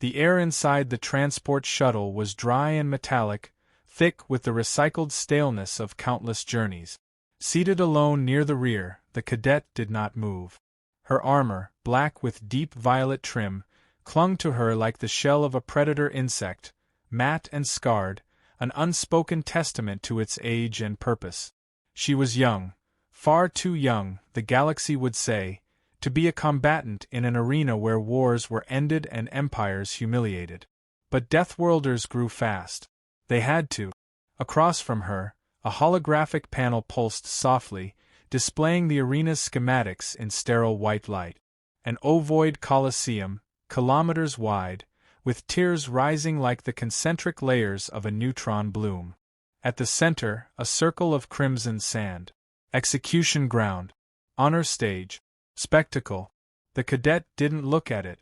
The air inside the transport shuttle was dry and metallic, thick with the recycled staleness of countless journeys. Seated alone near the rear, the cadet did not move. Her armor, black with deep violet trim, clung to her like the shell of a predator insect, matte and scarred, an unspoken testament to its age and purpose. She was young, far too young, the galaxy would say, to be a combatant in an arena where wars were ended and empires humiliated. But Deathworlders grew fast. They had to. Across from her, a holographic panel pulsed softly, displaying the arena's schematics in sterile white light. An ovoid coliseum, kilometers wide, with tiers rising like the concentric layers of a neutron bloom. At the center, a circle of crimson sand. Execution ground. Honor stage. Spectacle. The cadet didn't look at it.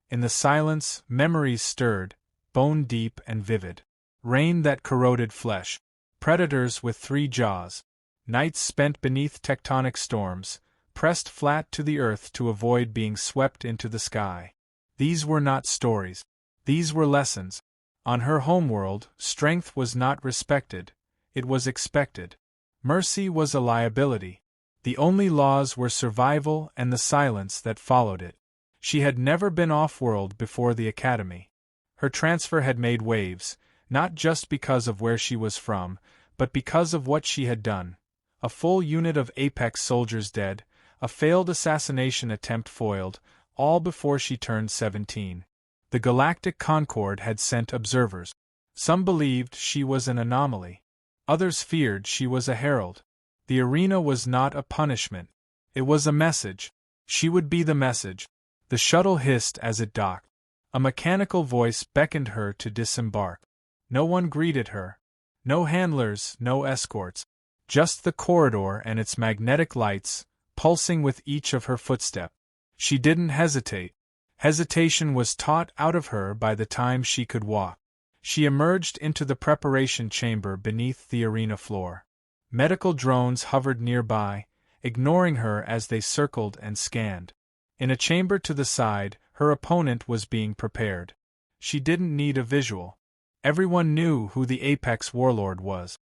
In the silence, memories stirred, bone deep and vivid. Rain that corroded flesh. Predators with 3 jaws. Nights spent beneath tectonic storms, pressed flat to the earth to avoid being swept into the sky. These were not stories. These were lessons. On her homeworld, strength was not respected, it was expected. Mercy was a liability. The only laws were survival and the silence that followed it. She had never been off-world before the academy. Her transfer had made waves, not just because of where she was from, but because of what she had done. A full unit of Apex soldiers dead, a failed assassination attempt foiled, all before she turned 17. The Galactic Concord had sent observers. Some believed she was an anomaly. Others feared she was a herald. The arena was not a punishment. It was a message. She would be the message. The shuttle hissed as it docked. A mechanical voice beckoned her to disembark. No one greeted her. No handlers, no escorts. Just the corridor and its magnetic lights, pulsing with each of her footsteps. She didn't hesitate. Hesitation was taught out of her by the time she could walk. She emerged into the preparation chamber beneath the arena floor. Medical drones hovered nearby, ignoring her as they circled and scanned. In a chamber to the side, her opponent was being prepared. She didn't need a visual. Everyone knew who the Apex Warlord was.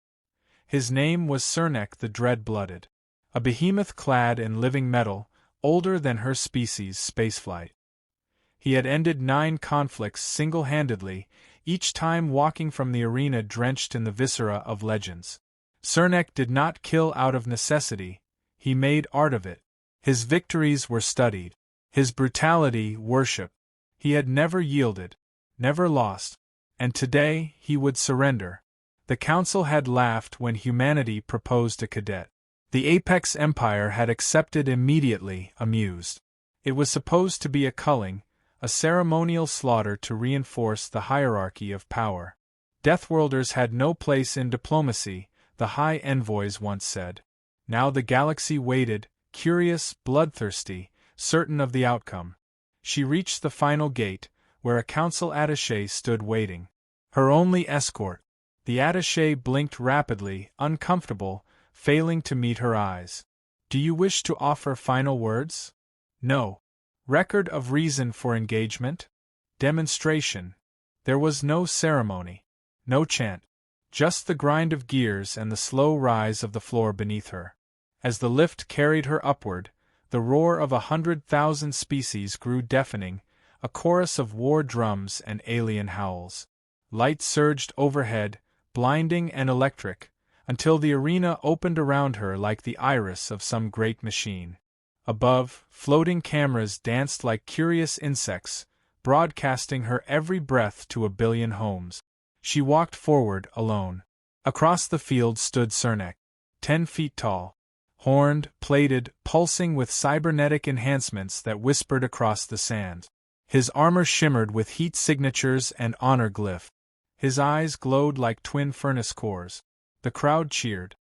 His name was Cernek the Dread-Blooded. A behemoth clad in living metal, older than her species' spaceflight. He had ended 9 conflicts single-handedly, each time walking from the arena drenched in the viscera of legends. Cernek did not kill out of necessity, he made art of it. His victories were studied. His brutality worshipped. He had never yielded, never lost. And today, he would surrender. The Council had laughed when humanity proposed a cadet. The Apex Empire had accepted immediately, amused. It was supposed to be a culling, a ceremonial slaughter to reinforce the hierarchy of power. Deathworlders had no place in diplomacy, the High Envoys once said. Now the galaxy waited, curious, bloodthirsty, certain of the outcome. She reached the final gate, where a council attaché stood waiting. Her only escort. The attaché blinked rapidly, uncomfortable, failing to meet her eyes. Do you wish to offer final words? No. Record of reason for engagement? Demonstration. There was no ceremony. No chant. Just the grind of gears and the slow rise of the floor beneath her. As the lift carried her upward, the roar of 100,000 species grew deafening, a chorus of war drums and alien howls. Light surged overhead, blinding and electric, until the arena opened around her like the iris of some great machine. Above, floating cameras danced like curious insects, broadcasting her every breath to a billion homes. She walked forward, alone. Across the field stood Cernek, 10 feet tall. Horned, plated, pulsing with cybernetic enhancements that whispered across the sand. His armor shimmered with heat signatures and honor glyph. His eyes glowed like twin furnace cores. The crowd cheered.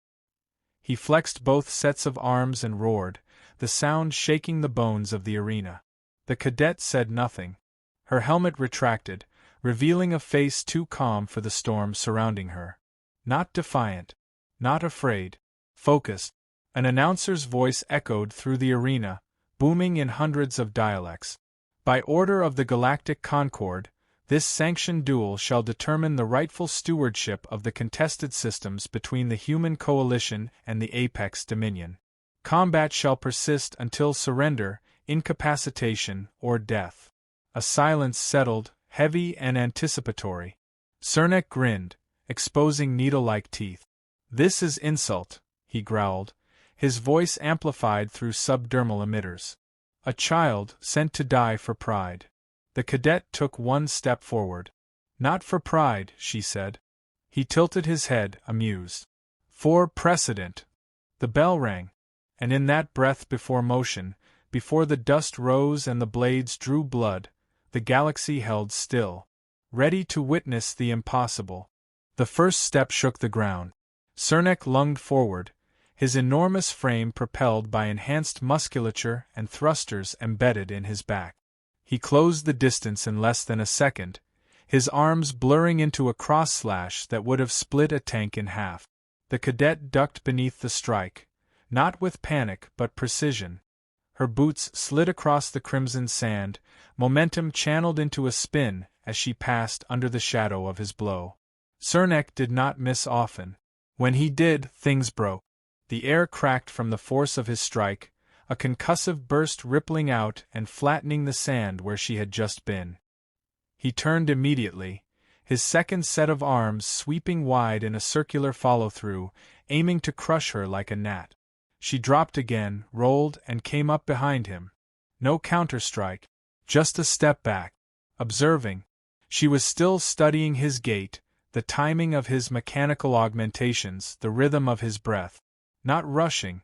He flexed both sets of arms and roared, the sound shaking the bones of the arena. The cadet said nothing. Her helmet retracted, revealing a face too calm for the storm surrounding her. Not defiant. Not afraid. Focused. An announcer's voice echoed through the arena, booming in hundreds of dialects. By order of the Galactic Concord, This sanctioned duel shall determine the rightful stewardship of the contested systems between the human coalition and the Apex Dominion. Combat shall persist until surrender, incapacitation, or death. A silence settled, heavy and anticipatory. Cernak grinned, exposing needle-like teeth. "This is insult," he growled, his voice amplified through subdermal emitters. "A child sent to die for pride." The cadet took one step forward. "Not for pride," she said. He tilted his head, amused. "For precedent." The bell rang. And in that breath before motion, before the dust rose and the blades drew blood, the galaxy held still, ready to witness the impossible. The first step shook the ground. Cernak lunged forward, his enormous frame propelled by enhanced musculature and thrusters embedded in his back. He closed the distance in less than a second, his arms blurring into a cross-slash that would have split a tank in half. The cadet ducked beneath the strike, not with panic but precision. Her boots slid across the crimson sand, momentum channeled into a spin as she passed under the shadow of his blow. Cernak did not miss often. When he did, things broke. The air cracked from the force of his strike, a concussive burst rippling out and flattening the sand where she had just been. He turned immediately, his second set of arms sweeping wide in a circular follow-through, aiming to crush her like a gnat. She dropped again, rolled, and came up behind him. No counter-strike, just a step back. Observing. She was still studying his gait, the timing of his mechanical augmentations, the rhythm of his breath. Not rushing.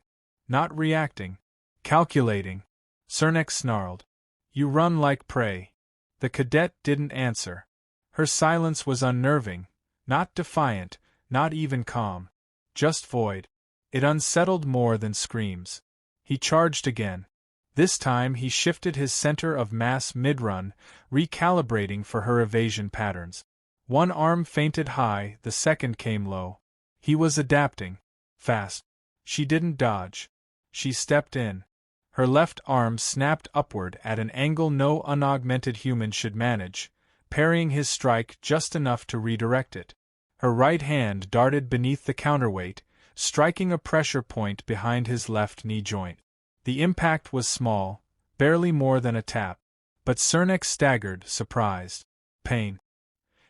Not reacting. Calculating. Cernak snarled. "You run like prey." The cadet didn't answer. Her silence was unnerving, not defiant, not even calm. Just void. It unsettled more than screams. He charged again. This time he shifted his center of mass mid-run, recalibrating for her evasion patterns. One arm feinted high, the second came low. He was adapting. Fast. She didn't dodge. She stepped in. Her left arm snapped upward at an angle no unaugmented human should manage, parrying his strike just enough to redirect it. Her right hand darted beneath the counterweight, striking a pressure point behind his left knee joint. The impact was small, barely more than a tap, but Cernak staggered, surprised. Pain.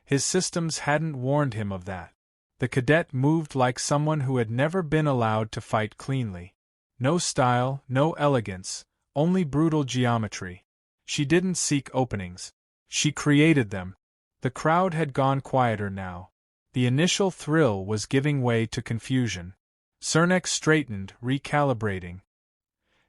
His systems hadn't warned him of that. The cadet moved like someone who had never been allowed to fight cleanly. No style, no elegance, only brutal geometry. She didn't seek openings. She created them. The crowd had gone quieter now. The initial thrill was giving way to confusion. Cernak straightened, recalibrating.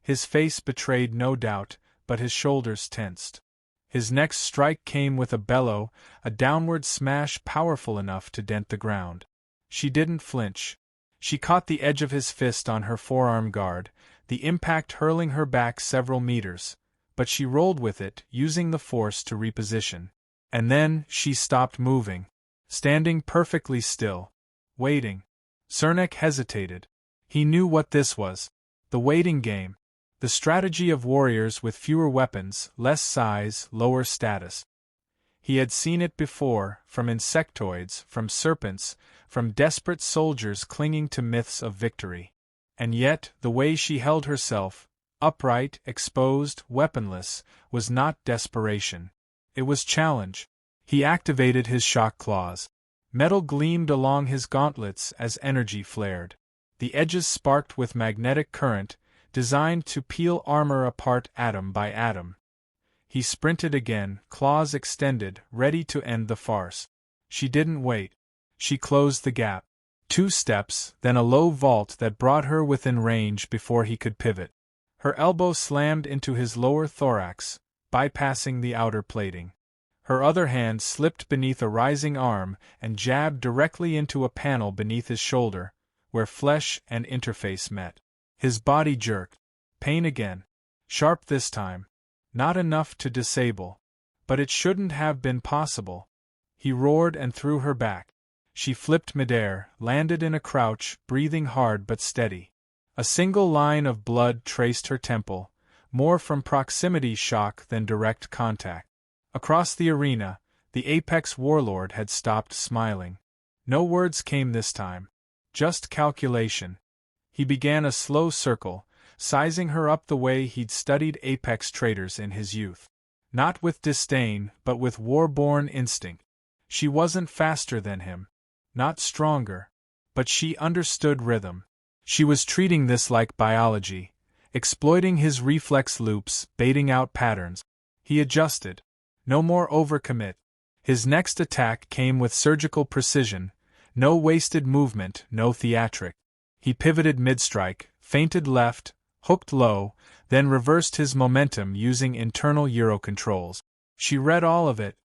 His face betrayed no doubt, but his shoulders tensed. His next strike came with a bellow, a downward smash powerful enough to dent the ground. She didn't flinch. She caught the edge of his fist on her forearm guard, the impact hurling her back several meters, but she rolled with it, using the force to reposition. And then she stopped moving, standing perfectly still, waiting. Cernak hesitated. He knew what this was. The waiting game. The strategy of warriors with fewer weapons, less size, lower status. He had seen it before, from insectoids, from serpents, from desperate soldiers clinging to myths of victory. And yet, the way she held herself, upright, exposed, weaponless, was not desperation. It was challenge. He activated his shock claws. Metal gleamed along his gauntlets as energy flared. The edges sparked with magnetic current, designed to peel armor apart atom by atom. He sprinted again, claws extended, ready to end the farce. She didn't wait. She closed the gap. 2 steps, then a low vault that brought her within range before he could pivot. Her elbow slammed into his lower thorax, bypassing the outer plating. Her other hand slipped beneath a rising arm and jabbed directly into a panel beneath his shoulder, where flesh and interface met. His body jerked. Pain again. Sharp this time. Not enough to disable. But it shouldn't have been possible. He roared and threw her back. She flipped midair, landed in a crouch, breathing hard but steady. A single line of blood traced her temple, more from proximity shock than direct contact. Across the arena, The apex warlord had stopped smiling. No words came this time. Just calculation. He began a slow circle, sizing her up the way he'd studied apex traders in his youth. Not with disdain, but with war-born instinct. She wasn't faster than him. Not stronger. But she understood rhythm. She was treating this like biology, exploiting his reflex loops, baiting out patterns. He adjusted. No more overcommit. His next attack came with surgical precision, no wasted movement, no theatric. He pivoted mid-strike, feinted left, hooked low, then reversed his momentum using internal Euro controls. She read all of it.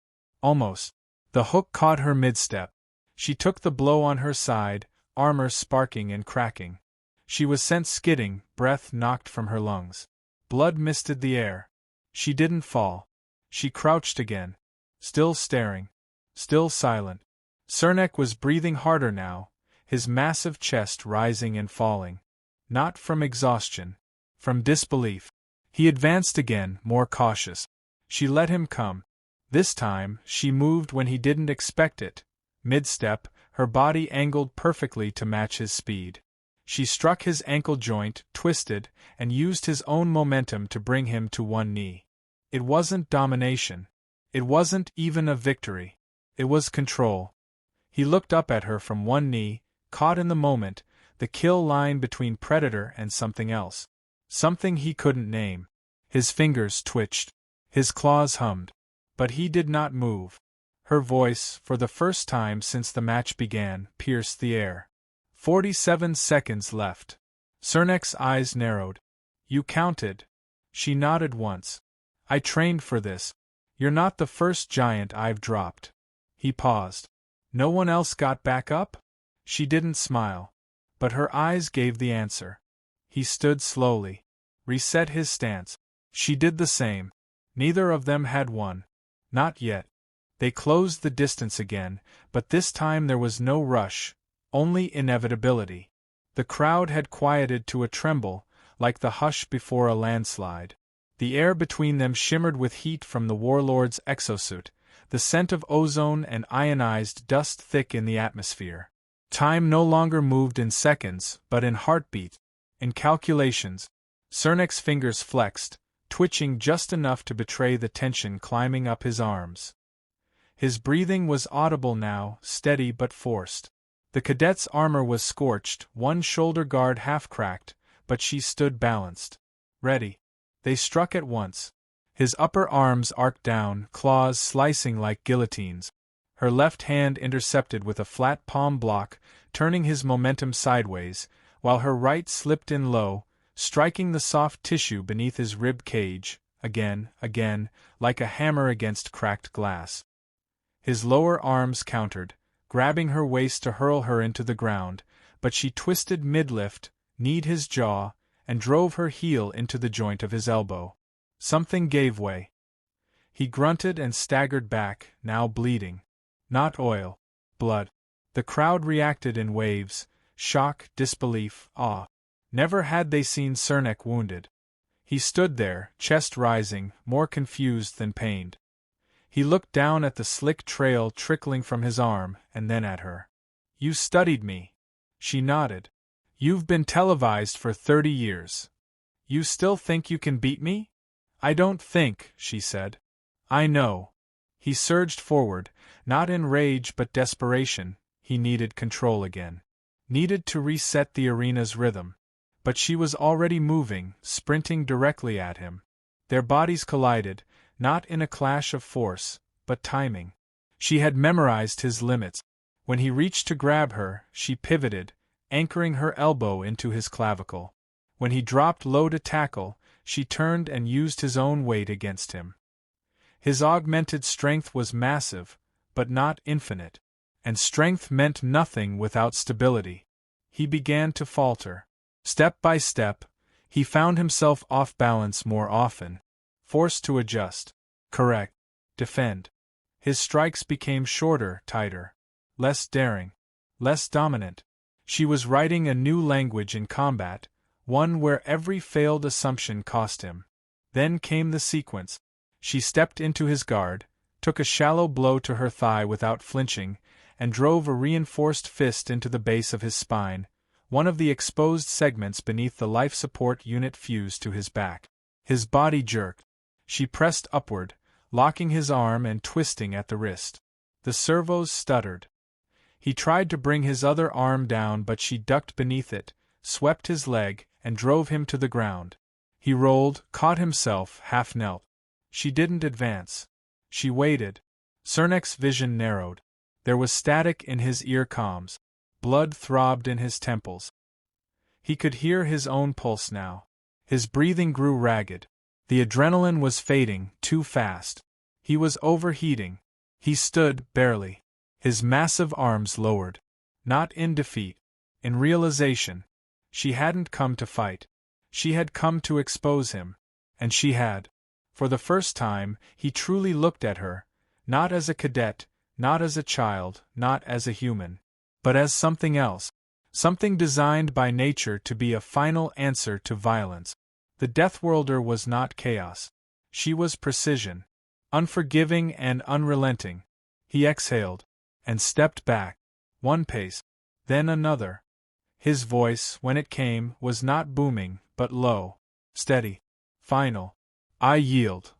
Almost. The hook caught her mid-step. She took the blow on her side, armor sparking and cracking. She was sent skidding, breath knocked from her lungs. Blood misted the air. She didn't fall. She crouched again. Still staring. Still silent. Cernek was breathing harder now, his massive chest rising and falling. Not from exhaustion. From disbelief. He advanced again, more cautious. She let him come. This time, she moved when he didn't expect it. Mid-step, her body angled perfectly to match his speed. She struck his ankle joint, twisted, and used his own momentum to bring him to one knee. It wasn't domination. It wasn't even a victory. It was control. He looked up at her from one knee, caught in the moment, the kill line between predator and something else. Something he couldn't name. His fingers twitched. His claws hummed. But he did not move. Her voice, for the first time since the match began, pierced the air. 47 seconds left. Cernek's eyes narrowed. You counted. She nodded once. I trained for this. You're not the first giant I've dropped. He paused. No one else got back up? She didn't smile. But her eyes gave the answer. He stood slowly. Reset his stance. She did the same. Neither of them had won. Not yet. They closed the distance again, but this time there was no rush, only inevitability. The crowd had quieted to a tremble, like the hush before a landslide. The air between them shimmered with heat from the warlord's exosuit, the scent of ozone and ionized dust thick in the atmosphere. Time no longer moved in seconds, but in heartbeat, in calculations. Cernek's fingers flexed, twitching just enough to betray the tension climbing up his arms. His breathing was audible now, steady but forced. The cadet's armor was scorched, one shoulder guard half-cracked, but she stood balanced. Ready. They struck at once. His upper arms arced down, claws slicing like guillotines. Her left hand intercepted with a flat palm block, turning his momentum sideways, while her right slipped in low, striking the soft tissue beneath his rib cage, again, like a hammer against cracked glass. His lower arms countered, grabbing her waist to hurl her into the ground, but she twisted mid-lift, kneed his jaw, and drove her heel into the joint of his elbow. Something gave way. He grunted and staggered back, now bleeding. Not oil. Blood. The crowd reacted in waves, shock, disbelief, awe. Never had they seen Cernek wounded. He stood there, chest rising, more confused than pained. He looked down at the slick trail trickling from his arm, and then at her. You studied me. She nodded. You've been televised for 30 years. You still think you can beat me? I don't think, she said. I know. He surged forward, not in rage but desperation. He needed control again. Needed to reset the arena's rhythm. But she was already moving, sprinting directly at him. Their bodies collided, not in a clash of force, but timing. She had memorized his limits. When he reached to grab her, she pivoted, anchoring her elbow into his clavicle. When he dropped low to tackle, she turned and used his own weight against him. His augmented strength was massive, but not infinite, and strength meant nothing without stability. He began to falter. Step by step, he found himself off balance more often, forced to adjust, correct, defend. His strikes became shorter, tighter, less daring, less dominant. She was writing a new language in combat, one where every failed assumption cost him. Then came the sequence. She stepped into his guard, took a shallow blow to her thigh without flinching, and drove a reinforced fist into the base of his spine. One of the exposed segments beneath the life support unit fused to his back. His body jerked. She pressed upward, locking his arm and twisting at the wrist. The servos stuttered. He tried to bring his other arm down, but she ducked beneath it, swept his leg, and drove him to the ground. He rolled, caught himself, half knelt. She didn't advance. She waited. Cernek's vision narrowed. There was static in his ear comms. Blood throbbed in his temples. He could hear his own pulse now. His breathing grew ragged. The adrenaline was fading, too fast. He was overheating. He stood, barely. His massive arms lowered. Not in defeat. In realization. She hadn't come to fight. She had come to expose him. And she had. For the first time, he truly looked at her, not as a cadet, not as a child, not as a human, but as something else. Something designed by nature to be a final answer to violence. The Deathworlder was not chaos. She was precision. Unforgiving and unrelenting. He exhaled. And stepped back. One pace. Then another. His voice, when it came, was not booming, but low. Steady. Final. I yield.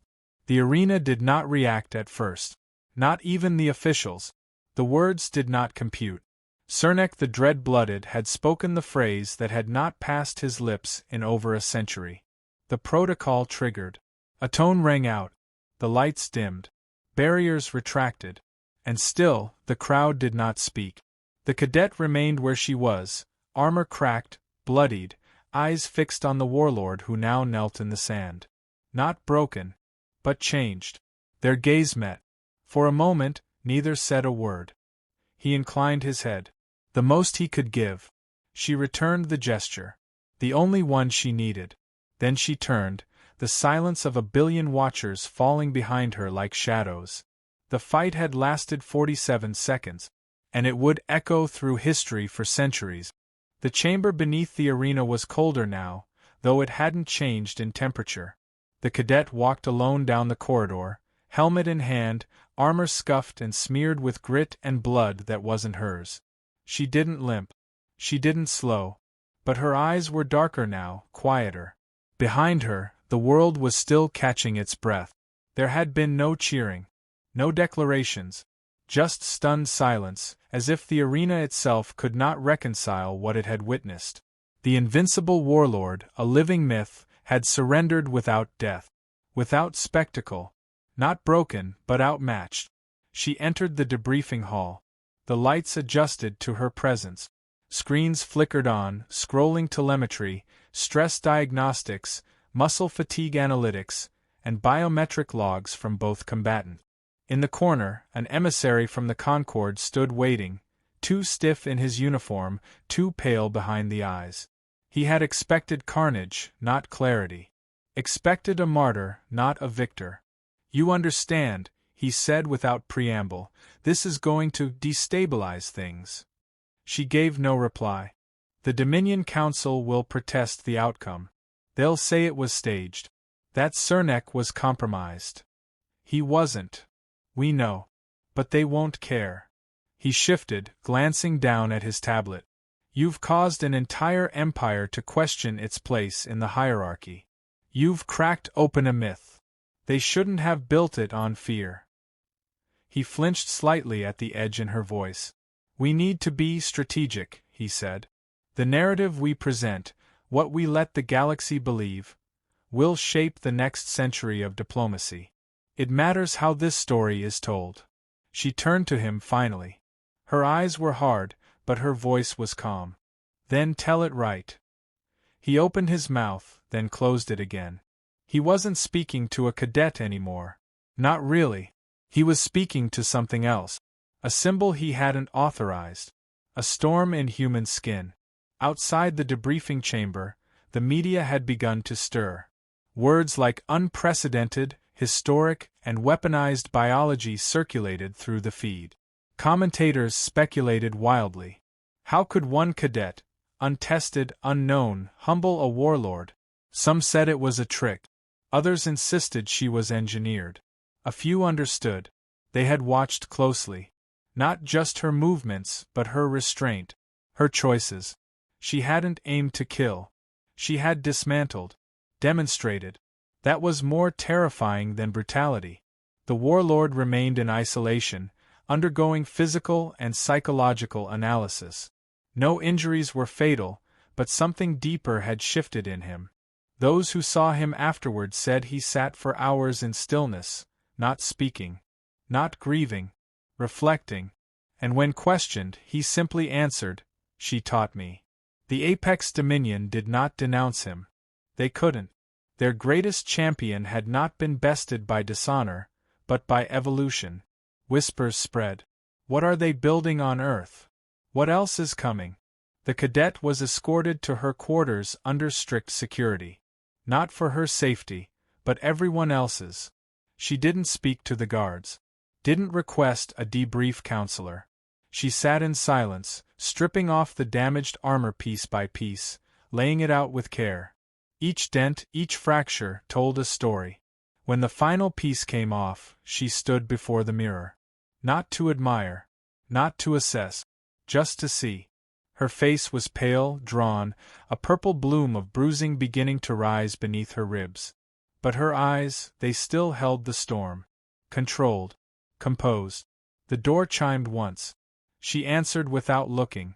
The arena did not react at first. Not even the officials. The words did not compute. Cernek the Dread-Blooded had spoken the phrase that had not passed his lips in over a century. The protocol triggered. A tone rang out. The lights dimmed. Barriers retracted. And still, the crowd did not speak. The cadet remained where she was, armor cracked, bloodied, eyes fixed on the warlord who now knelt in the sand. Not broken, but changed. Their gaze met. For a moment, neither said a word. He inclined his head. The most he could give. She returned the gesture. The only one she needed. Then she turned, the silence of a billion watchers falling behind her like shadows. The fight had lasted 47 seconds, and it would echo through history for centuries. The chamber beneath the arena was colder now, though it hadn't changed in temperature. The cadet walked alone down the corridor, helmet in hand, armor scuffed and smeared with grit and blood that wasn't hers. She didn't limp. She didn't slow. But her eyes were darker now, quieter. Behind her, the world was still catching its breath. There had been no cheering. No declarations. Just stunned silence, as if the arena itself could not reconcile what it had witnessed. The invincible warlord, a living myth, had surrendered without death. Without spectacle. Not broken, but outmatched. She entered the debriefing hall. The lights adjusted to her presence. Screens flickered on, scrolling telemetry, stress diagnostics, muscle fatigue analytics, and biometric logs from both combatants. In the corner, an emissary from the Concord stood waiting, too stiff in his uniform, too pale behind the eyes. He had expected carnage, not clarity. Expected a martyr, not a victor. You understand, he said without preamble, this is going to destabilize things. She gave no reply. The Dominion Council will protest the outcome. They'll say it was staged. That Cernek was compromised. He wasn't. We know. But they won't care. He shifted, glancing down at his tablet. You've caused an entire empire to question its place in the hierarchy. You've cracked open a myth. They shouldn't have built it on fear. He flinched slightly at the edge in her voice. We need to be strategic, he said. The narrative we present, what we let the galaxy believe, will shape the next century of diplomacy. It matters how this story is told. She turned to him finally. Her eyes were hard, but her voice was calm. Then tell it right. He opened his mouth, then closed it again. He wasn't speaking to a cadet anymore. Not really. He was speaking to something else. A symbol he hadn't authorized. A storm in human skin. Outside the debriefing chamber, the media had begun to stir. Words like unprecedented, historic, and weaponized biology circulated through the feed. Commentators speculated wildly. How could one cadet, untested, unknown, humble a warlord? Some said it was a trick. Others insisted she was engineered. A few understood. They had watched closely. Not just her movements, but her restraint. Her choices. She hadn't aimed to kill. She had dismantled. Demonstrated. That was more terrifying than brutality. The warlord remained in isolation, undergoing physical and psychological analysis. No injuries were fatal, but something deeper had shifted in him. Those who saw him afterward said he sat for hours in stillness, not speaking, not grieving, reflecting, and when questioned, he simply answered, "She taught me." The Apex Dominion did not denounce him. They couldn't. Their greatest champion had not been bested by dishonor, but by evolution. Whispers spread. What are they building on Earth? What else is coming? The cadet was escorted to her quarters under strict security. Not for her safety, but everyone else's. She didn't speak to the guards. Didn't request a debrief counselor. She sat in silence, stripping off the damaged armor piece by piece, laying it out with care. Each dent, each fracture, told a story. When the final piece came off, she stood before the mirror. Not to admire, not to assess, just to see. Her face was pale, drawn, a purple bloom of bruising beginning to rise beneath her ribs. But her eyes, they still held the storm. Controlled. Composed. The door chimed once. She answered without looking.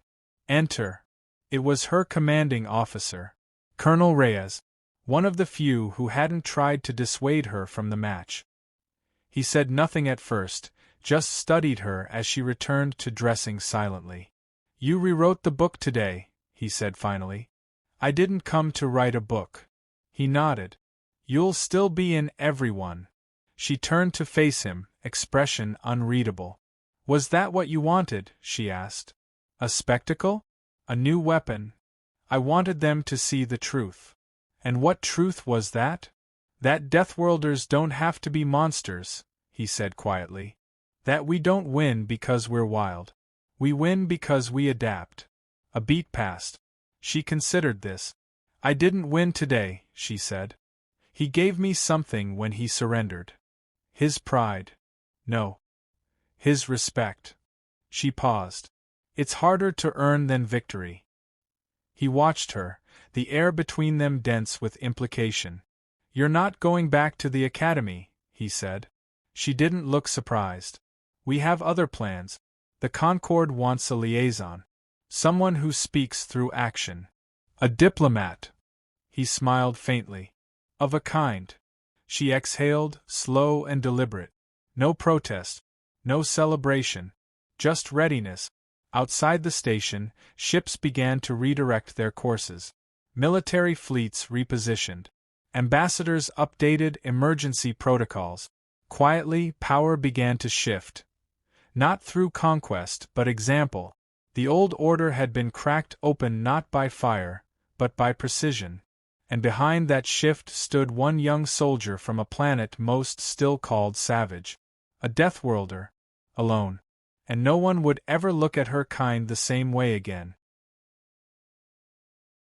"Enter." It was her commanding officer, Colonel Reyes, one of the few who hadn't tried to dissuade her from the match. He said nothing at first, just studied her as she returned to dressing silently. "You rewrote the book today," he said finally. "I didn't come to write a book." He nodded. "You'll still be in everyone." She turned to face him, expression unreadable. "Was that what you wanted?" she asked. "A spectacle? A new weapon?" "I wanted them to see the truth." "And what truth was that?" "That Deathworlders don't have to be monsters," he said quietly. "That we don't win because we're wild. We win because we adapt." A beat passed. She considered this. "I didn't win today," she said. "He gave me something when he surrendered." "His pride." "No. His respect." She paused. "It's harder to earn than victory." He watched her, the air between them dense with implication. "You're not going back to the academy," he said. She didn't look surprised. "We have other plans. The Concord wants a liaison. Someone who speaks through action. A diplomat." He smiled faintly. "Of a kind." She exhaled, slow and deliberate. No protest. No celebration. Just readiness. Outside the station, ships began to redirect their courses. Military fleets repositioned. Ambassadors updated emergency protocols. Quietly, power began to shift. Not through conquest, but example. The old order had been cracked open not by fire, but by precision. And behind that shift stood one young soldier from a planet most still called savage. A Deathworlder. Alone. And no one would ever look at her kind the same way again.